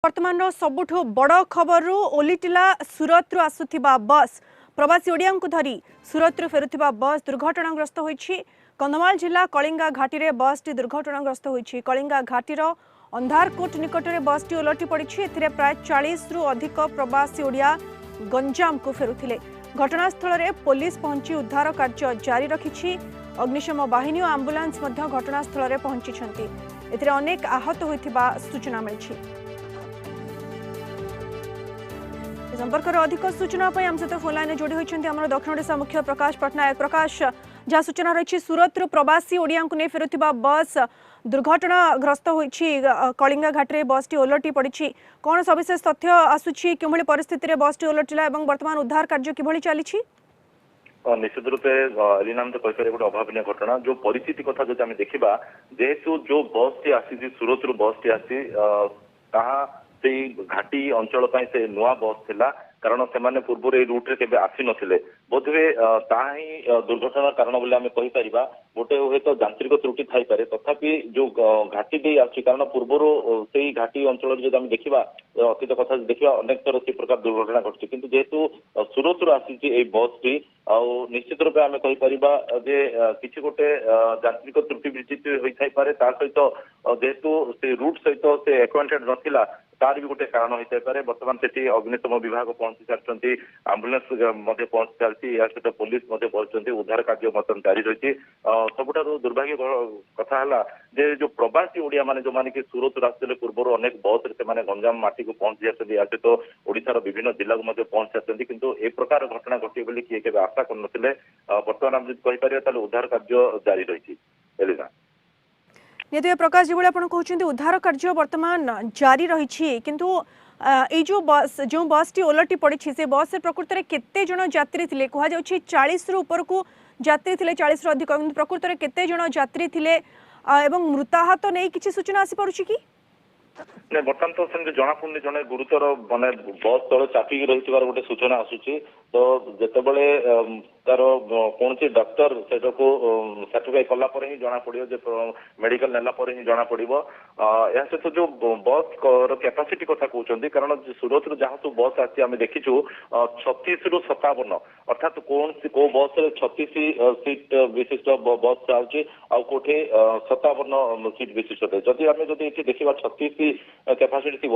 वर्तमान सबुठ बड़ खबर ओलिटिला सूरत आसुथिबा बस प्रवासी ओडिया धरी सूरत फेरुथिबा बस दुर्घटनाग्रस्त होईछि। कंधमाल जिला कलिंगा घाटी रे बस टी दुर्घटनाग्रस्त होईछि। कलिंगा घाटीर अंधारकोट निकट में बस टी ओलटि पड़ी। प्राय 40 रु अधिक प्रवासी ओडिया गंजाम को फेरुथिले। घटनास्थल में पुलिस पहुंची उद्धार कार्य जारी रखिछि। अग्निशम बाहिनी और आंबुलांस घटनास्थल में पहुंची। अनेक आहत होइथिबा सूचना मिली। संपर्क अधिक सूचना आम सहित फोन लाइन जोड़ी होती दक्षिण ओडिशा मुख्य प्रकाश पट्टनायक। प्रकाश, जहाँ सूचना रही सूरत प्रवासी ओडिया को नहीं फेरुथिबा बस दुर्घटनाग्रस्त होईछि। कलिंगा घाटी बस टी ओलटि पड़ी। कौन सविशेष तथ्य आसुछि, किभଳି परिस्थिति बस टी ओलटिला एवं वर्तमान उद्धार कार्य किभଳି चली? निश्चित रूपे एलिना तो कहीपर गोटे अभावन घटना जो परिस्थिति कथा जो आम देखा जेहेतु जो बस टी आसी सूरत रु बस टी आसी से घाटी अंचल से नुआ बस थिला कारण से पूर्व रूट रे आसी नथिले। बोधवे ताही दुर्घटना कारण बोले आम कहीपर गोटे हे तो यांत्रिक त्रुटि थाई पारे तथापि जो घाटी दे आछि कारण पूर्वर से घाटी अंचल जो आम देखा अतीत कथा देखा अनेक थर से प्रकार दुर्घटना घटुछि किंतु जेहेतु सूरत रु आसी बस टी निश्चित रूपे आम कहीपर जे किसी गोटे यांत्रिक त्रुटि विचित होता पारे सहित जेहेतु से रूट सहित से एक्वांटेड नथिला तार भी गोटे कारण होता है। बर्तमान से अग्निशम विभाग पहुंची सारी आंबुलांस पहुंची सारी या सहित पुलिस पहुंची उद्धार कार्य बर्तमान जारी रही। सबुठ दुर्भाग्य कथा है जो प्रवासी ओडिया माने जो माने कि सूरत आसते पूर्व अनेक बस से गंजाम माटी को पहुंची जाती या सहित ओडिशार विभिन्न जिला को पहुंची जाती किंतु ए प्रकार घटना घटे बोली किए केबे आशा करनथिले। बर्तमान हम कहीपर उद्धार कार्य जारी रही। निहत प्रकाश जो कहते उद्धार कार्य वर्तमान जारी रही किंतु जो बस टी ओलटि पड़ी से बस प्रकृत में केते जन यात्री थे कह 40 रु ऊपर को यात्री थे 40 रु अधिक प्रकृत में केते जन यात्री थे एवं मृताहत नहीं किसी सूचना आसी पड़ुछि कि नहीं बर्तमान तो सेमती जना पड़नी जड़े गुरुतर माने बस तले चापिकी रही गोटे सूचना आसूची तो जितेबले तार कौन डॉक्टर से सर्टिफाई कला ही जना पड़ो मेडिकल नेला ही जना पड़ो। या सहित जो बस कैपेसिटी कथा कहते कारण सूरत रु जहाँ सब बस आसी आम देखीचु 36 रु 57 अर्थात कौन को बस 36 सीट विशिष्ट बस आउे आउे 57 सीट विशिष्ट जदि आम जब देखा 36 कैपेसिटी थी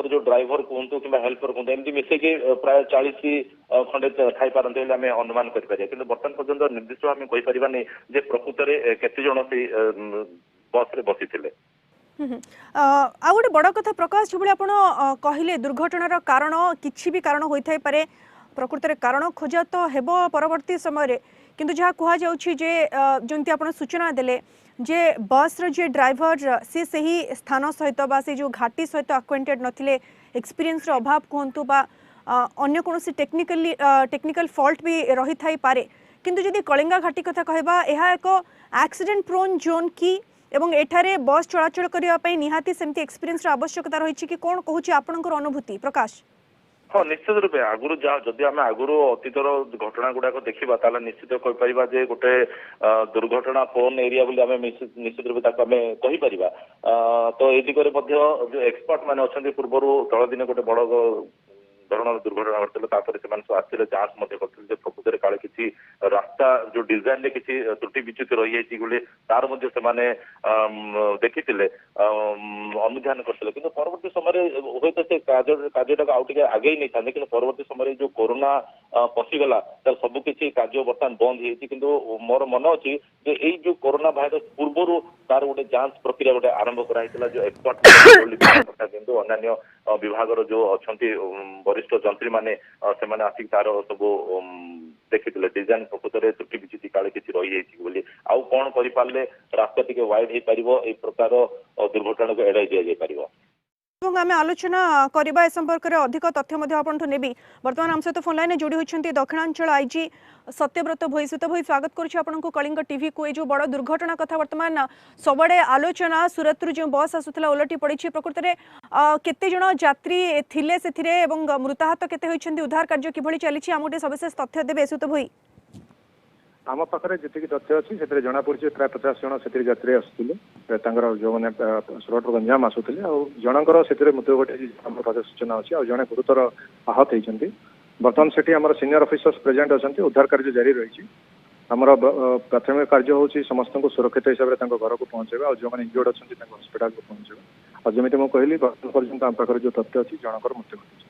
जो ड्राइवर कहतु कि हेल्पर कहतु एमती मिसेकी प्राय 40 खंडे थाई पारते आम अनुमान करें कि बर्तमान पर्यटन निर्दिष्ट आम कहीपरानी जे प्रकृत में केते जन से बस रे बसी थे। आ गोटे बड़ कथा प्रकाश जो आप कहले दुर्घटनार कारण किसी भी कारण होता है पारे प्रकृत में कारण खोजा तो हेब परवर्ती समय किंतु जहाँ कहुच्छे जमी आप सूचना देले जे बस रे ड्राइवर सी सही स्थान सहित से जो घाटी सहित अक्वेंटेड नथिले एक्सपीरियंस अभाव कहतु बा अन्य कौन टेक्निकल फॉल्ट भी रही थाई पारे किंतु जदि कलिंगा घाटी कथा कहबा यह एक एक्सीडेंट प्रोन जोन की एवं एठारे बस चलाचल करने निहाती सेमती एक्सपीरियंस आवश्यकता रही कि कौन कहूँ आपनकर अनुभूति प्रकाश? हाँ निश्चित रूपे आगुरी जदि आम आगुरी अतीतर घटना गुड़ाक देखा निश्चित कहीपर जे गोटे दुर्घटना प्रोन एरिया बोली आम निश्चित रूपे आम कहीपर तो ये दिगरे जो एक्सपर्ट मैंने अच्छा पूर्व तल दिन गोटे बड़ धरण दुर्घटना घटता से आसते जांच करते प्रकृत काले किसी रास्ता जो डिजाइन में किसी त्रुटि विच्युत रही है तार देखी अनुधान करते कि परवर्त समय हूँ से कार्य आगे नहीं था कि परवर्त समय जो कोरोना पशिगला तर सबकि कार्य बर्तमान बंद हो मोर मन अच्छी जो कोरोना भाइरस पूर्व तार गोटे जांच प्रक्रिया गोटे आरंभ कराइला जो एक्सपर्ट किंतु अन्य विभाग जो अच्छा वरिष्ठ जंत्री माने से आसिक तार सब देखी डिजाइन प्रकृत में त्रुटि विचिति काले किसी रही बोली आउ कौन करें रास्ता टी वाइड हो पार प्रकार दुर्घटना को एड़ाई दि जापर। आम आलोचना करवा ए संपर्क में अधिक तथ्य आपंठ नेबी बर्तमान आम सहित फोन लाइन जोड़ी होती दक्षिणांचल आईजी सत्यव्रत भोई सत भोई स्वागत करूँ कलिंग टीवी को जो बड़ दुर्घटना कथा वर्तमान सबड़े आलोचना सूरत जो बस आसूला ओलटि पड़ी प्रकृत में केते जन यात्री थिले से मृताहत केते होइछन्ति उद्धार कार्य किभଳି चली आम गोटे सविशेष तथ्य देबे सुत भोई? आम पाखे जी तथ्य अच्छी से जना पड़ी प्राय 50 जन से यात्री आसुले जो मैंने सुरट गंजाम आसुले जनकर से मृत्यु घटी आम पाखे सूचना अच्छी आ जड़े गुरुतर आहत होती बर्तमान से सीनियर ऑफिसर्स प्रेजेंट अच्छा उद्धार कार्य जारी रही आमर प्राथमिक कार्य हूँ समस्त को सुरक्षित हिसाब से घर को पहुंचेगा और जो मैंने इंजर्ड अच्छा हस्पिटाल को पहुंचेगा और जमी मुझे कहली बर्तमान पर्यटन आम पाखे जो तथ्य अच्छी जनकर मृत्यु घटी।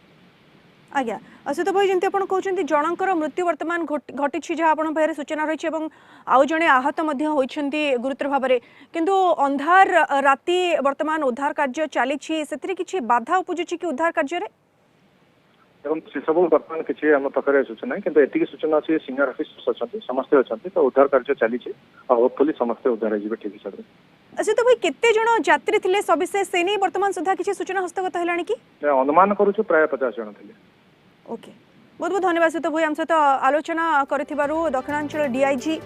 आज्ञा असित भाई जमी आप कहते जनकर मृत्यु वर्तमान घटी जहाँ आप सूचना रही आउ जड़े आहत होती गुरुतर भाव में किंतु अंधार राति वर्तमान उद्धार कार्य चली किसी बाधा उपजुची कि उद्धार कार्य से सब बर्तमान किसी आम पाखे सूचना है किंतु एति सूचना अच्छी सीनियर ऑफिसर्स अच्छा समस्ते अच्छा तो उद्धार कार्य चली होपफुली समस्ते उद्धार हो ठीक हिसाब से। असित भाई केते जन यात्री थे सविशेष से नहीं वर्तमान सुधा किसी सूचना हस्तगत है कि अनुमान करूँ प्राय 50 जन थे। ओके बहुत बहुत धन्यवाद सहित भूई आम सहित आलोचना करूँ दक्षिणांचल डीआईजी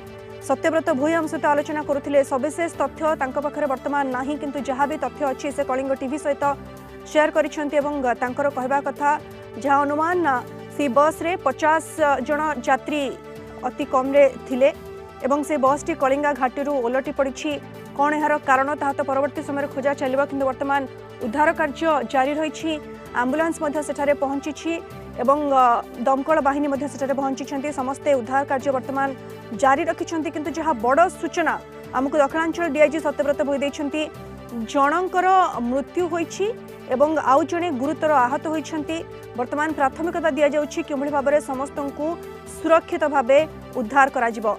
सत्यव्रत भूई आम सहित आलोचना करुले सविशेष तथ्य पाखे वर्तमान ना किंतु जहाँ भी तथ्य अच्छी से कलिंग टीवी सहित शेयर कर कहवा कथा जहाँ अनुमान से बस रे 50 जन यात्री अति कम थिले एवं से बस टी कलिंगा घाटी ओलटी पड़ी कौन यार कारण ता तो परवर्ती समय खोजा चलो कि वर्तमान उद्धार कार्य जारी रही आंबुलांस सेठारे पहुंची एवं दमकल बाहिनी सेठारे पहुंची समस्ते उद्धार कार्य वर्तमान जारी रखिंट किंतु जहाँ बड़ सूचना आमको दक्षिणांचल डीआईजी सत्यव्रत भोई देइछंती जनकर मृत्यु होइछि एवं आउ जणे गुरुतर आहत होइछंती वर्तमान प्राथमिकता दिया जाउछि कि भाव में समस्त को सुरक्षित भाव उद्धार करा जिवो।